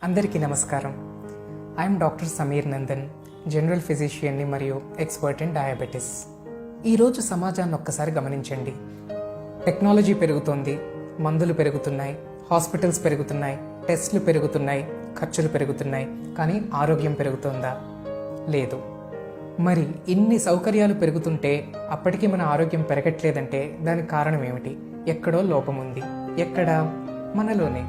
అందరికీ నమస్కారం. I'm doctor Sameer Nandan, general ఫిజిషియన్ని మరియు ఎక్స్పర్ట్ ఇన్ డయాబెటిస్. ఈరోజు సమాజాన్ని ఒక్కసారి గమనించండి. టెక్నాలజీ పెరుగుతోంది, మందులు పెరుగుతున్నాయి, హాస్పిటల్స్ పెరుగుతున్నాయి, టెస్టులు పెరుగుతున్నాయి, ఖర్చులు పెరుగుతున్నాయి. కానీ ఆరోగ్యం పెరుగుతోందా? లేదు. మరి ఇన్ని సౌకర్యాలు పెరుగుతుంటే అప్పటికీ మన ఆరోగ్యం పెరగట్లేదంటే దానికి కారణం ఏమిటి? ఎక్కడో లోపం ఉంది. ఎక్కడ? మనలోనే.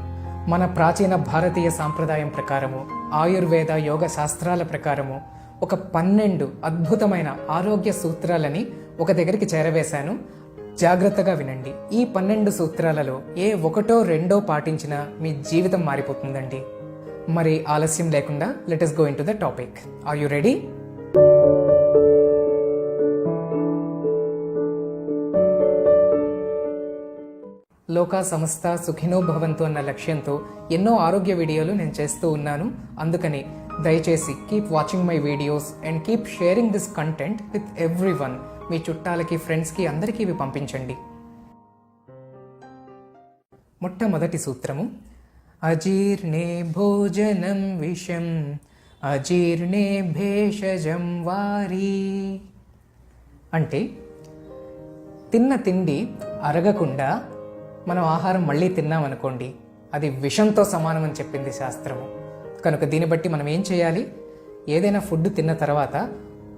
మన ప్రాచీన భారతీయ సాంప్రదాయం ప్రకారము, ఆయుర్వేద యోగ శాస్త్రాల ప్రకారము ఒక 12 అద్భుతమైన ఆరోగ్య సూత్రాలని ఒక దగ్గరికి చేరవేశాను. జాగ్రత్తగా వినండి. ఈ 12 సూత్రాలలో ఏ ఒకటో రెండో పాటించినా మీ జీవితం మారిపోతుందండి. మరి ఆలస్యం లేకుండా let us go into the topic. Are you ready? లోకా సంస్థ సుఖినో భవంతు అన్న లక్ష్యంతో ఎన్నో ఆరోగ్య వీడియోలు నేను చేస్తూ ఉన్నాను. అందుకని దయచేసి keep watching my videos and keep sharing this content with everyone. మీ చుట్టాలకి, ఫ్రెండ్స్కి అందరికీ ఇవి పంపించండి. మొట్టమొదటి సూత్రము, అజీర్ణే భోజనం విషం అజీర్ణే భేషజం వారి. అంటే తిన్న తిండి అరగకుండా మనం ఆహారం మళ్ళీ తిన్నామనుకోండి, అది విషంతో సమానం అని చెప్పింది శాస్త్రము. కనుక దీన్ని బట్టి మనం ఏం చేయాలి? ఏదైనా ఫుడ్ తిన్న తర్వాత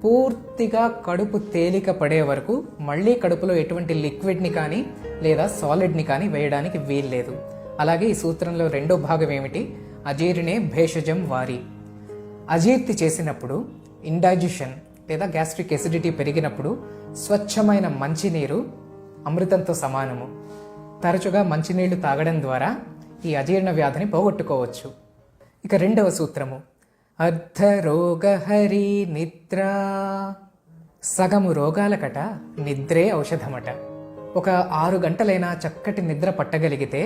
పూర్తిగా కడుపు తేలిక పడే వరకు మళ్ళీ కడుపులో ఎటువంటి లిక్విడ్ని కానీ లేదా సాలిడ్ని కానీ వేయడానికి వీల్లేదు. అలాగే ఈ సూత్రంలో రెండో భాగం ఏమిటి? అజీర్ణే భేషజం వారి. అజీర్తి చేసినప్పుడు, ఇండైజెషన్ లేదా గ్యాస్ట్రిక్ ఎసిడిటీ పెరిగినప్పుడు స్వచ్ఛమైన మంచినీరు అమృతంతో సమానము. తరచుగా మంచినీళ్లు తాగడం ద్వారా ఈ అజీర్ణ వ్యాధిని పోగొట్టుకోవచ్చు. ఇక రెండవ సూత్రము, అర్ధరోగహరి నిద్ర. సగము రోగాలకట నిద్రే ఔషధమట. ఒక 6 గంటలైనా చక్కటి నిద్ర పట్టగలిగితే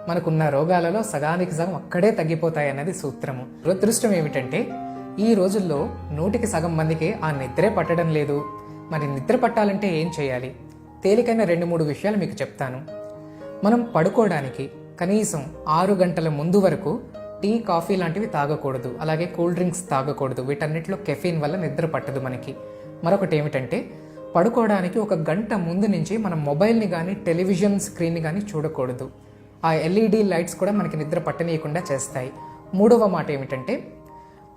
మనకున్న రోగాలలో సగానికి సగం అక్కడే తగ్గిపోతాయన్నది సూత్రము. దురదృష్టం ఏమిటంటే ఈ రోజుల్లో 100కి సగం మందికి ఆ నిద్రే పట్టడం లేదు. మరి నిద్ర పట్టాలంటే ఏం చేయాలి? తేలికైన 2-3 విషయాలు మీకు చెప్తాను. మనం పడుకోవడానికి కనీసం 6 గంటల ముందు వరకు టీ, కాఫీ లాంటివి తాగకూడదు. అలాగే కూల్ డ్రింక్స్ తాగకూడదు. వీటన్నిటిలో కెఫీన్ వల్ల నిద్ర పట్టదు మనకి. మరొకటి ఏమిటంటే పడుకోవడానికి 1 గంట ముందు నుంచి మనం మొబైల్ని కానీ టెలివిజన్ స్క్రీన్ని కానీ చూడకూడదు. ఆ ఎల్ఈడి లైట్స్ కూడా మనకి నిద్ర పట్టనీయకుండా చేస్తాయి. మూడవ మాట ఏమిటంటే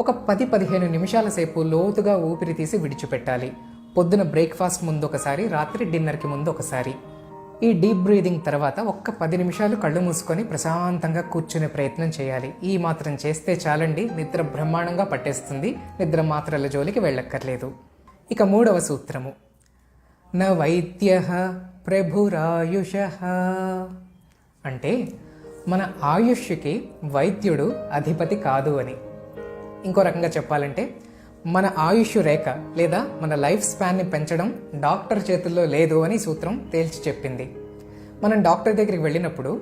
ఒక 10-15 నిమిషాల సేపు లోతుగా ఊపిరి తీసి విడిచిపెట్టాలి. పొద్దున బ్రేక్ఫాస్ట్ ముందు ఒకసారి, రాత్రి డిన్నర్కి ముందు ఒకసారి. ఈ డీప్ బ్రీదింగ్ తర్వాత ఒక్క 10 నిమిషాలు కళ్ళు మూసుకొని ప్రశాంతంగా కూర్చునే ప్రయత్నం చేయాలి. ఈ మాత్రం చేస్తే చాలండి, నిద్ర బ్రహ్మాండంగా పట్టేస్తుంది. నిద్ర మాత్రల జోలికి వెళ్ళక్కర్లేదు. ఇక మూడవ సూత్రము, న వైద్యః ప్రభురాయుషః. అంటే మన ఆయుష్కి వైద్యుడు అధిపతి కాదు అని. ఇంకో రకంగా చెప్పాలంటే మన ఆయుష్ రేఖ లేదా మన లైఫ్ స్పాన్ని పెంచడం డాక్టర్ చేతుల్లో లేదు అని సూత్రం తేల్చి చెప్పింది. మనం డాక్టర్ దగ్గరికి వెళ్ళినప్పుడు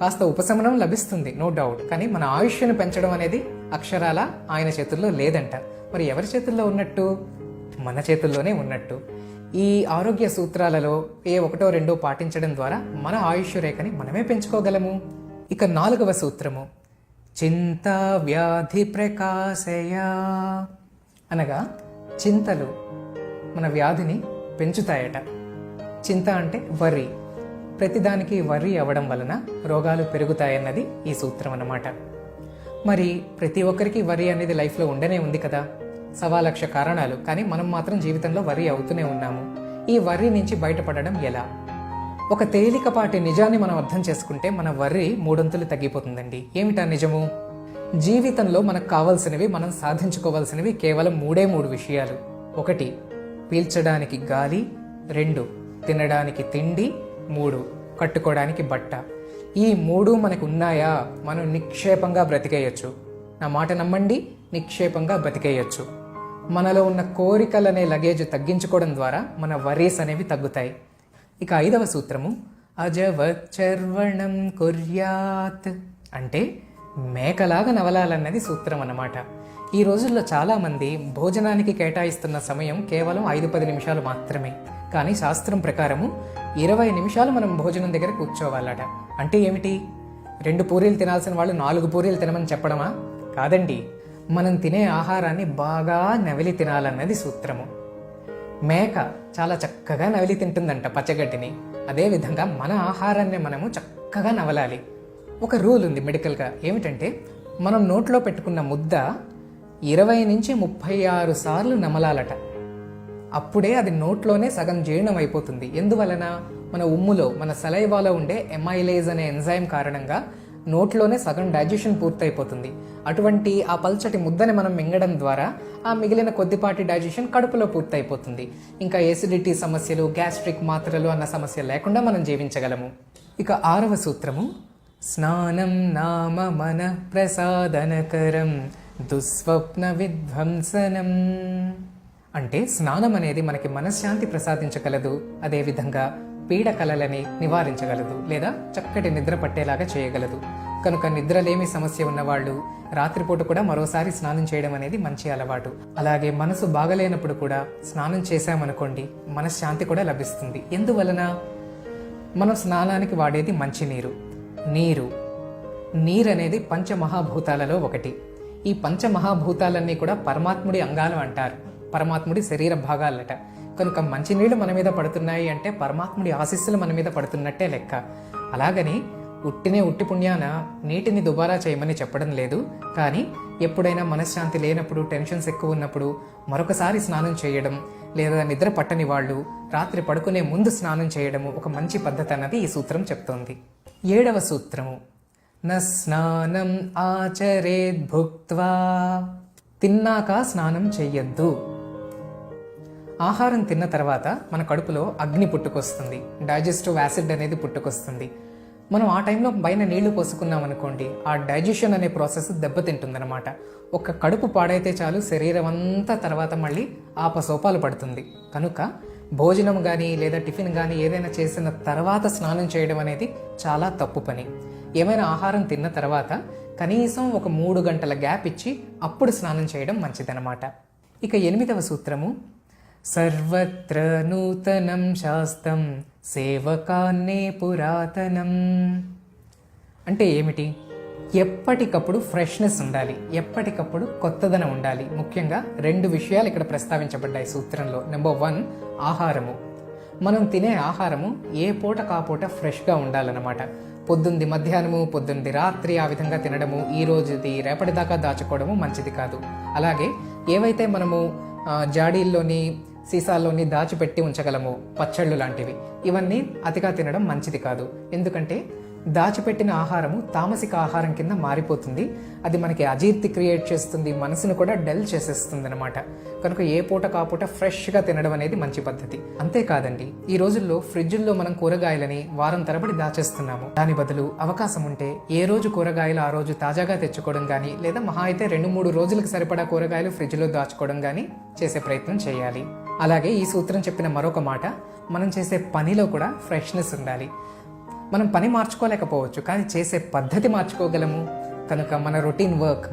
కాస్త ఉపశమనం లభిస్తుంది, నో డౌట్. కానీ మన ఆయుష్ను పెంచడం అనేది అక్షరాల ఆయన చేతుల్లో లేదంట. మరి ఎవరి చేతుల్లో ఉన్నట్టు? మన చేతుల్లోనే ఉన్నట్టు. ఈ ఆరోగ్య సూత్రాలలో ఏ ఒకటో రెండో పాటించడం ద్వారా మన ఆయుష్ రేఖని మనమే పెంచుకోగలము. ఇక 4వ సూత్రము, చింతా వ్యాధి ప్రకాశయ. అనగా చింతలు మన వ్యాధిని పెంచుతాయట. చింత అంటే వర్రీ. ప్రతిదానికి వర్రీ అవ్వడం వలన రోగాలు పెరుగుతాయన్నది ఈ సూత్రం అన్నమాట. మరి ప్రతి ఒక్కరికి వర్రీ అనేది లైఫ్లో ఉండనే ఉంది కదా. 1,00,000 కారణాలు. కానీ మనం మాత్రం జీవితంలో వర్రీ అవుతూనే ఉన్నాము. ఈ వర్రీ నుంచి బయటపడడం ఎలా? ఒక తేలికపాటి నిజాన్ని మనం అర్థం చేసుకుంటే మన వర్రీ 3 అంతులు తగ్గిపోతుందండి. ఏమిటా నిజము? జీవితంలో మనకు కావాల్సినవి, మనం సాధించుకోవాల్సినవి కేవలం 3 విషయాలు. 1 పీల్చడానికి గాలి, 2 తినడానికి తిండి, 3 కట్టుకోవడానికి బట్ట. ఈ 3 మనకు ఉన్నాయా, మనం నిక్షేపంగా బ్రతికేయచ్చు. నా మాట నమ్మండి, నిక్షేపంగా బ్రతికేయచ్చు. మనలో ఉన్న కోరికలనే లగేజ్ తగ్గించుకోవడం ద్వారా మన వరీస్ అనేవి తగ్గుతాయి. ఇక 5వ సూత్రము, అజవచ్చర్వణం కుర్యాత్. అంటే మేకలాగా నవలాలన్నది సూత్రం అన్నమాట. ఈ రోజుల్లో చాలామంది భోజనానికి కేటాయిస్తున్న సమయం కేవలం 5-10 నిమిషాలు మాత్రమే. కానీ శాస్త్రం ప్రకారము 20 నిమిషాలు మనం భోజనం దగ్గర కూర్చోవాలట. అంటే ఏమిటి? 2 పూరీలు తినాల్సిన వాళ్ళు 4 పూరీలు తినమని చెప్పడమా? కాదండి, మనం తినే ఆహారాన్ని బాగా నవిలి తినాలన్నది సూత్రము. మేక చాలా చక్కగా నవిలి తింటుందంట పచ్చగడ్డిని. అదేవిధంగా మన ఆహారాన్ని మనము చక్కగా నవలాలి. ఒక రూల్ ఉంది మెడికల్గా, ఏమిటంటే మనం నోట్లో పెట్టుకున్న ముద్ద 20 నుంచి 36 సార్లు నమలాలట. అప్పుడే అది నోట్లోనే సగం జీర్ణం అయిపోతుంది. ఎందువలన? మన ఉమ్ములో, మన సలైవాలో ఉండే ఎమైలేజ్ అనే ఎంజైమ్ కారణంగా నోట్లోనే సగం డైజెషన్ పూర్తయిపోతుంది. అటువంటి ఆ పల్చటి ముద్దని మనం మింగడం ద్వారా ఆ మిగిలిన కొద్దిపాటి డైజెషన్ కడుపులో పూర్తయిపోతుంది. ఇంకా ఎసిడిటీ సమస్యలు, గ్యాస్ట్రిక్ మాత్రలు అన్న సమస్య లేకుండా మనం జీవించగలము. ఇక 6వ సూత్రము, స్నానం నామ మన ప్రసాదనకరం దుస్వప్న విధ్వంసనం. అంటే స్నానం అనేది మనకి మనశ్శాంతి ప్రసాదించగలదు, అదేవిధంగా పీడ కలలని నివారించగలదు, లేదా చక్కటి నిద్ర పట్టేలాగా చేయగలదు. కనుక నిద్రలేమి సమస్య ఉన్నవాళ్ళు రాత్రిపూట కూడా మరోసారి స్నానం చేయడం అనేది మంచి అలవాటు. అలాగే మనసు బాగలేనప్పుడు కూడా స్నానం చేశామనుకోండి, మనశ్శాంతి కూడా లభిస్తుంది. ఎందువలన? మనం స్నానానికి వాడేది మంచినీరు. నీరు అనేది పంచమహాభూతాలలో ఒకటి. ఈ పంచమహాభూతాలన్నీ కూడా పరమాత్ముడి అంగాలు అంటారు, పరమాత్ముడి శరీర భాగాలట. కనుక మంచినీళ్ళు మన మీద పడుతున్నాయి అంటే పరమాత్ముడి ఆశీస్సులు మన మీద పడుతున్నట్టే లెక్క. అలాగని ఉట్టి పుణ్యాన నీటిని దుబారా చేయమని చెప్పడం లేదు. కానీ ఎప్పుడైనా మనశ్శాంతి లేనప్పుడు, టెన్షన్స్ ఎక్కువ ఉన్నప్పుడు మరొకసారి స్నానం చేయడం, లేదా నిద్ర పట్టని వాళ్ళు రాత్రి పడుకునే ముందు స్నానం చేయడము ఒక మంచి పద్ధతి అన్నది ఈ సూత్రం చెప్తోంది. 7వ సూత్రము, న స్నానం ఆచరేద్ భుక్త్వా. తిన్నాక స్నానం చెయ్యొద్దు. ఆహారం తిన్న తర్వాత మన కడుపులో అగ్ని పుట్టుకొస్తుంది, డైజెస్టివ్ యాసిడ్ అనేది పుట్టుకొస్తుంది. మనం ఆ టైంలో పైన నీళ్లు పోసుకున్నాం అనుకోండి, ఆ డైజెషన్ అనే ప్రాసెస్ దెబ్బతింటుందన్నమాట. ఒక కడుపు పాడైతే చాలు, శరీరం అంతా తర్వాత మళ్ళీ ఆపసోపాలు పడుతుంది. కనుక భోజనం కానీ లేదా టిఫిన్ కానీ ఏదైనా చేసిన తర్వాత స్నానం చేయడం అనేది చాలా తప్పు పని. ఏమైనా ఆహారం తిన్న తర్వాత కనీసం ఒక 3 గంటల గ్యాప్ ఇచ్చి అప్పుడు స్నానం చేయడం మంచిదన్నమాట. ఇక 8వ సూత్రము, సర్వత్ర నూతనం శాస్త్రం సేవకాన్నే పురాతనం. అంటే ఏమిటి? ఎప్పటికప్పుడు ఫ్రెష్నెస్ ఉండాలి, ఎప్పటికప్పుడు కొత్తదనం ఉండాలి. ముఖ్యంగా 2 విషయాలు ఇక్కడ ప్రస్తావించబడ్డాయి సూత్రంలో. నెంబర్ 1, ఆహారము. మనం తినే ఆహారము ఏ పూట కాపూట ఫ్రెష్గా ఉండాలన్నమాట. పొద్దుంది మధ్యాహ్నము, పొద్దుంది రాత్రి ఆ విధంగా తినడము, ఈ రోజుది రేపటిదాకా దాచుకోవడము మంచిది కాదు. అలాగే ఏవైతే మనము జాడీల్లోని, సీసాల్లోని దాచిపెట్టి ఉంచగలము, పచ్చళ్ళు లాంటివి, ఇవన్నీ అతిగా తినడం మంచిది కాదు. ఎందుకంటే దాచిపెట్టిన ఆహారము తామసిక ఆహారం కింద మారిపోతుంది. అది మనకి అజీర్తి క్రియేట్ చేస్తుంది, మనసును కూడా డల్ చేసేస్తుంది అనమాట. కనుక ఏ పూట కాపూట ఫ్రెష్గా తినడం అనేది మంచి పద్ధతి. అంతేకాదండి, ఈ రోజుల్లో ఫ్రిడ్జ్ల్లో మనం కూరగాయలని వారం తరబడి దాచేస్తున్నాము. దాని బదులు అవకాశం ఉంటే ఏ రోజు కూరగాయలు ఆ రోజు తాజాగా తెచ్చుకోవడం కానీ, లేదా మహా అయితే 2-3 రోజులకు సరిపడా కూరగాయలు ఫ్రిడ్జ్లో దాచుకోవడం కానీ చేసే ప్రయత్నం చేయాలి. అలాగే ఈ సూత్రం చెప్పిన మరొక మాట, మనం చేసే పనిలో కూడా ఫ్రెష్నెస్ ఉండాలి. మనం పని మార్చుకోలేకపోవచ్చు, కానీ చేసే పద్ధతి మార్చుకోగలము. కనుక మన రొటీన్ వర్క్,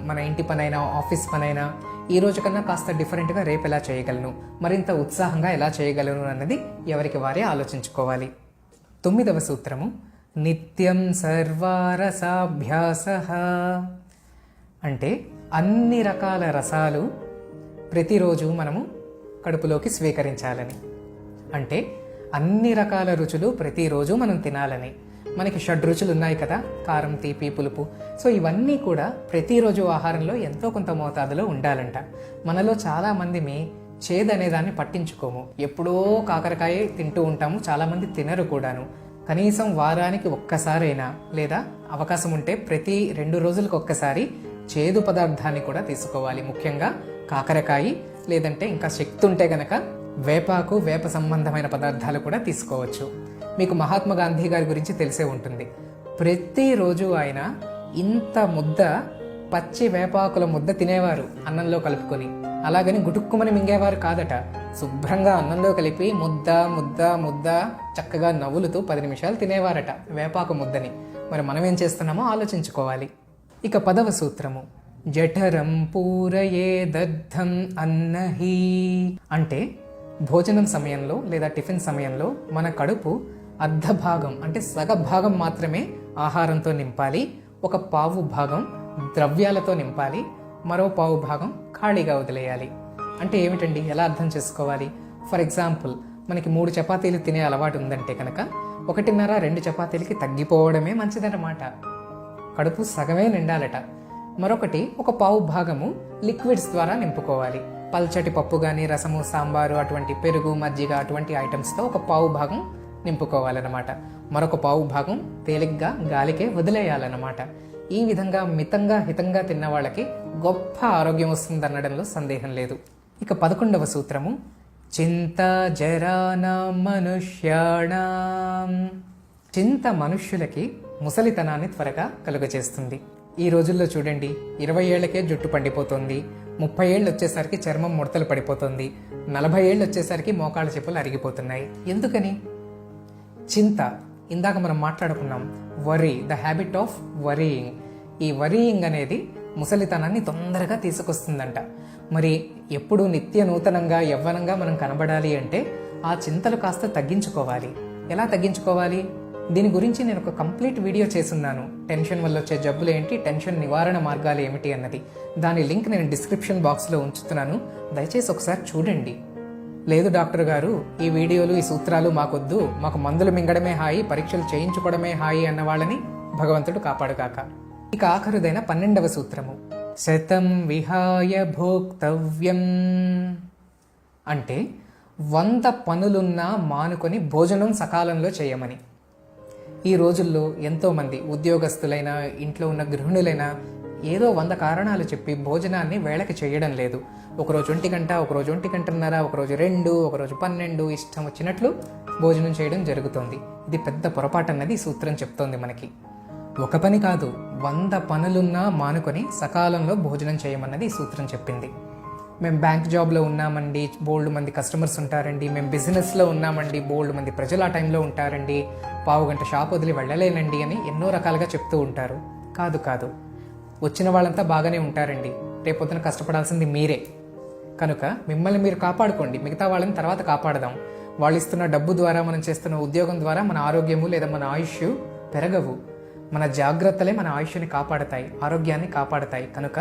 మన ఇంటి పనైనా, ఆఫీస్ పనైనా ఈ రోజు కన్నా కాస్త డిఫరెంట్గా రేపు ఎలా చేయగలను, మరింత ఉత్సాహంగా ఎలా చేయగలను అన్నది ఎవరికి వారే ఆలోచించుకోవాలి. 9వ సూత్రము, నిత్యం సర్వారసాభ్యాస. అంటే అన్ని రకాల రసాలు ప్రతిరోజు మనము కడుపులోకి స్వీకరించాలని. అంటే అన్ని రకాల రుచులు ప్రతిరోజు మనం తినాలని. మనకి 6 రుచులు ఉన్నాయి కదా, కారం, తీపి, పులుపు. సో ఇవన్నీ కూడా ప్రతిరోజు ఆహారంలో ఎంతో కొంత మోతాదులో ఉండాలంట. మనలో చాలామంది చేదు అనేదాన్ని పట్టించుకోము. ఎప్పుడో కాకరకాయ తింటూ ఉంటాము, చాలామంది తినరు కూడాను. కనీసం వారానికి ఒక్కసారైనా, లేదా అవకాశం ఉంటే ప్రతి 2 రోజులకు ఒక్కసారి చేదు పదార్థాన్ని కూడా తీసుకోవాలి. ముఖ్యంగా కాకరకాయ, లేదంటే ఇంకా శక్తి ఉంటే గనక వేపాకు, వేప సంబంధమైన పదార్థాలు కూడా తీసుకోవచ్చు. మీకు మహాత్మా గాంధీ గారి గురించి తెలిసే ఉంటుంది. ప్రతిరోజు ఆయన ఇంత ముద్ద పచ్చి వేపాకుల ముద్ద తినేవారు అన్నంలో కలుపుకొని. అలాగని గుటుక్కుమని మింగేవారు కాదట. శుభ్రంగా అన్నంలో కలిపి ముద్ద ముద్ద ముద్ద చక్కగా నవ్వులుతూ 10 నిమిషాలు తినేవారట వేపాకు ముద్దని. మరి మనం ఏం చేస్తున్నామో ఆలోచించుకోవాలి. ఇక 10వ సూత్రము, జఠరం పూరయే దర్థం అన్నహి. అంటే భోజనం సమయంలో లేదా టిఫిన్ సమయంలో మన కడుపు అర్ధ భాగం, అంటే సగ భాగం మాత్రమే ఆహారంతో నింపాలి. ఒక పావు భాగం ద్రవ్యాలతో నింపాలి, మరో పావు భాగం ఖాళీగా వదిలేయాలి. అంటే ఏమిటండి, ఎలా అర్థం చేసుకోవాలి? ఫర్ ఎగ్జాంపుల్, మనకి 3 చపాతీలు తినే అలవాటు ఉందంటే కనుక 1.5-2 చపాతీలకి తగ్గిపోవడమే మంచిదన్నమాట. కడుపు సగమే నిండాలట. మరొకటి, ఒక పావు భాగము లిక్విడ్స్ ద్వారా నింపుకోవాలి. పల్చటి పప్పు కానీ, రసము, సాంబారు, అటువంటి పెరుగు, మజ్జిగ అటువంటి ఐటమ్స్తో ఒక పావు భాగం నింపుకోవాలన్నమాట. మరొక పావు భాగం తేలిగ్గా గాలికే వదిలేయాలన్నమాట. ఈ విధంగా మితంగా హితంగా తిన్న వాళ్ళకి గొప్ప ఆరోగ్యం వస్తుందనడంలో సందేహం లేదు. ఇక 11వ సూత్రము, చింత జరానా మనుష్యాణం. చింత మనుష్యులకి ముసలితనాన్ని త్వరగా కలుగజేస్తుంది. ఈ రోజుల్లో చూడండి, 20 ఏళ్లకే జుట్టు పండిపోతుంది, 30 ఏళ్ళు వచ్చేసరికి చర్మం ముడతలు పడిపోతుంది, 40 ఏళ్ళు వచ్చేసరికి మోకాళ్ళ చెప్పులు అరిగిపోతున్నాయి. ఎందుకని? చింత. ఇందాక మనం మాట్లాడుకున్నాం, worry, the habit of worrying. ఈ వరీయింగ్ అనేది ముసలితనాన్ని తొందరగా తీసుకొస్తుందంట. మరి ఎప్పుడు నిత్య నూతనంగా యవ్వనంగా మనం కనబడాలి అంటే ఆ చింతలు కాస్త తగ్గించుకోవాలి. ఎలా తగ్గించుకోవాలి? దీని గురించి నేను ఒక కంప్లీట్ వీడియో చేసున్నాను. టెన్షన్ వల్ల వచ్చే జబ్బులు ఏంటి, టెన్షన్ నివారణ మార్గాలు ఏమిటి అన్నది. దాని లింక్ నేను డిస్క్రిప్షన్ బాక్స్లో ఉంచుతున్నాను, దయచేసి ఒకసారి చూడండి. లేదు డాక్టర్ గారు, ఈ వీడియోలు ఈ సూత్రాలు మాకొద్దు, మాకు మందులు మింగడమే హాయి, పరీక్షలు చేయించుకోవడమే హాయి అన్న వాళ్ళని భగవంతుడు కాపాడుగాక. ఇక ఆఖరుదైన 12వ సూత్రము, శతం విహాయ భోక్తవ్యం. అంటే 100 పనులున్నా మానుకొని భోజనం సకాలంలో చేయమని. ఈ రోజుల్లో ఎంతోమంది ఉద్యోగస్తులైనా, ఇంట్లో ఉన్న గృహిణులైనా ఏదో 100 కారణాలు చెప్పి భోజనాన్ని వేళకి చేయడం లేదు. ఒకరోజు 1 గంట, ఒకరోజు 1 గంటన్నర, ఒకరోజు 2, ఒకరోజు 12, ఇష్టం వచ్చినట్లు భోజనం చేయడం జరుగుతోంది. ఇది పెద్ద పొరపాటు అన్నది ఈ సూత్రం చెప్తోంది మనకి. ఒక పని కాదు, 100 పనులున్నా మానుకొని సకాలంలో భోజనం చేయమన్నది ఈ సూత్రం చెప్పింది. మేము బ్యాంక్ జాబ్లో ఉన్నామండి, బోల్డ్ మంది కస్టమర్స్ ఉంటారండి, మేము బిజినెస్లో ఉన్నామండి, బోల్డ్ మంది ప్రజలు ఆ టైంలో ఉంటారండి, పావు గంట షాప్ వదిలి వెళ్ళలేనండి అని ఎన్నో రకాలుగా చెప్తూ ఉంటారు. కాదు కాదు, వచ్చిన వాళ్ళంతా బాగానే ఉంటారండి, రేపొద్దున కష్టపడాల్సింది మీరే. కనుక మిమ్మల్ని మీరు కాపాడుకోండి, మిగతా వాళ్ళని తర్వాత కాపాడదాం. వాళ్ళు ఇస్తున్న డబ్బు ద్వారా, మనం చేస్తున్న ఉద్యోగం ద్వారా మన ఆరోగ్యము లేదా మన ఆయుష్ పెరగవు. మన జాగ్రత్తలే మన ఆయుష్ని కాపాడతాయి, ఆరోగ్యాన్ని కాపాడతాయి. కనుక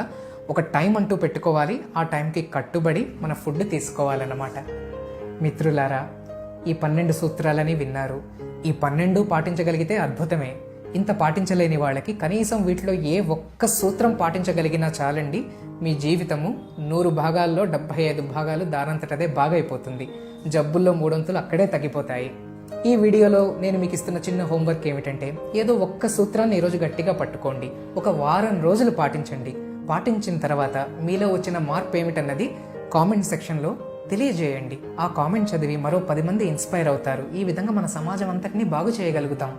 ఒక టైం అంటూ పెట్టుకోవాలి, ఆ టైంకి కట్టుబడి మన ఫుడ్ తీసుకోవాలన్నమాట. మిత్రులారా, ఈ 12 సూత్రాలని విన్నారు. ఈ 12 పాటించగలిగితే అద్భుతమే. ఇంత పాటించలేని వాళ్ళకి కనీసం వీటిలో ఏ ఒక్క సూత్రం పాటించగలిగినా చాలండి, మీ జీవితము 100 భాగాల్లో 75 భాగాలు దానంతటదే బాగైపోతుంది. జబ్బుల్లో 3 వంతులు అక్కడే తగ్గిపోతాయి. ఈ వీడియోలో నేను మీకు ఇస్తున్న చిన్న హోంవర్క్ ఏమిటంటే, ఏదో ఒక్క సూత్రాన్ని ఈరోజు గట్టిగా పట్టుకోండి, ఒక వారం రోజులు పాటించండి. పాటించిన తర్వాత మీలో వచ్చిన మార్పు ఏమిటన్నది కామెంట్ సెక్షన్లో తెలియజేయండి. ఆ కామెంట్ చదివి మరో 10 మంది ఇన్స్పైర్ అవుతారు. ఈ విధంగా మన సమాజం అంతటినీ బాగు చేయగలుగుతాం.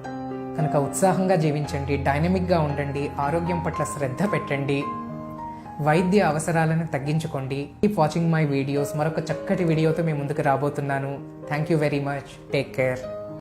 కనుక ఉత్సాహంగా జీవించండి, డైనమిక్గా ఉండండి, ఆరోగ్యం పట్ల శ్రద్ధ పెట్టండి, వైద్య అవసరాలను తగ్గించుకోండి. Keep watching my videos. మరొక చక్కటి వీడియోతో మీ ముందుకు రాబోతున్నాను. Thank you very much. Take care.